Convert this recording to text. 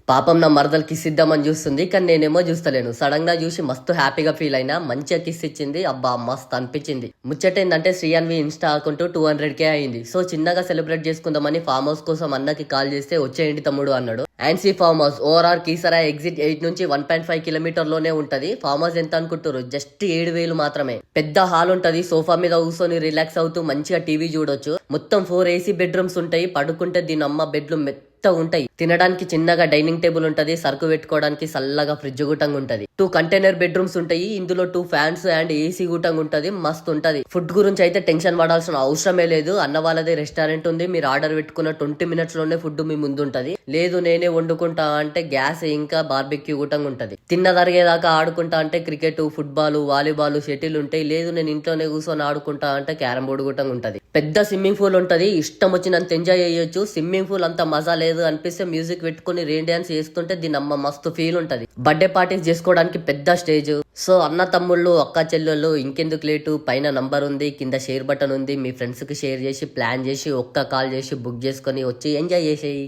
పాపం నా మరదలు కిస్ ఇద్దామని చూస్తుంది, కానీ నేనేమో చూస్తలేను. సడన్ గా చూసి మస్తు హ్యాపీగా ఫీల్ అయినా, మంచిగా కిస్ ఇచ్చింది. అబ్బా మస్తు అనిపించింది. ముచ్చట ఏంటంటే శ్రీయాన్వి ఇన్స్టా అకౌంట్ 200K అయింది. సో చిన్నగా సెలబ్రేట్ చేసుకుందామని ఫామ్ హౌస్ కోసం అన్నకి కాల్ చేస్తే వచ్చేయండి తమ్ముడు అన్నాడు. ANSI farm house ORR Keesara exit 8 నుంచి 1.5 కిలోమీటర్ లోనే ఉంటది. ఫామ్ హౌస్ ఎంత అనుకుంటారు? జస్ట్ 7,000 మాత్రమే. పెద్ద హాల్ ఉంటది. సోఫా మీద కూర్చొని రిలాక్స్ అవుతూ మంచిగా టీవీ చూడొచ్చు. మొత్తం 4 AC బెడ్రూమ్స్ ఉంటాయి. పడుకుంటే దీని అమ్మ బెడ్లు ఉంటాయి. తినడానికి చిన్నగా డైనింగ్ టేబుల్ ఉంటది. సరుకు పెట్టుకోవడానికి సల్లగా ఫ్రిడ్జ్ గుటంగా ఉంటది. 2 కంటైనర్ బెడ్రూమ్స్ ఉంటాయి. ఇందులో 2 ఫ్యాన్స్ అండ్ ఏసీ గుటంగా ఉంటది. మస్తు ఉంటది. ఫుడ్ గురించి అయితే టెన్షన్ పడాల్సిన అవసరమే లేదు. అన్న వాళ్ళదే రెస్టారెంట్ ఉంది. మీరు ఆర్డర్ పెట్టుకున్న 20 మినిట్స్ లోనే ఫుడ్ మీ ముందు ఉంటది. లేదు నేనే వండుకుంటా అంటే గ్యాస్ ఇంకా బార్బెక్యూ గుటంగా ఉంటది. తిన్న తరిగేదాకా ఆడుకుంటా అంటే క్రికెట్, ఫుట్బాల్, వాలీబాల్, షటిల్ ఉంటాయి. లేదు నేను ఇంట్లోనే కూర్చొని ఆడుకుంటా అంటే క్యారమ్ బోర్డు గుటంగా ఉంటది. పెద్ద స్విమ్మింగ్ పూల్ ఉంటది. ఇష్టం వచ్చినంత ఎంజాయ్ చేయొచ్చు. స్విమ్మింగ్ పూల్ అంత మజా లేదు అనిపిస్తే మ్యూజిక్ పెట్టుకుని రెయిన్ డాన్స్ చేస్తుంటే దీని అమ్మ మస్తు ఫీల్ ఉంటది. బర్త్డే పార్టీస్ చేసుకోవడానికి పెద్ద స్టేజ్. సో అన్న తమ్ముళ్ళు, అక్క చెల్లెళ్ళు ఇంకెందుకు లేటు, పైన నంబర్ ఉంది, కింద షేర్ బటన్ ఉంది. మీ ఫ్రెండ్స్ కి షేర్ చేసి, ప్లాన్ చేసి, ఒక్క కాల్ చేసి బుక్ చేసుకొని వచ్చి ఎంజాయ్ చేసేయి.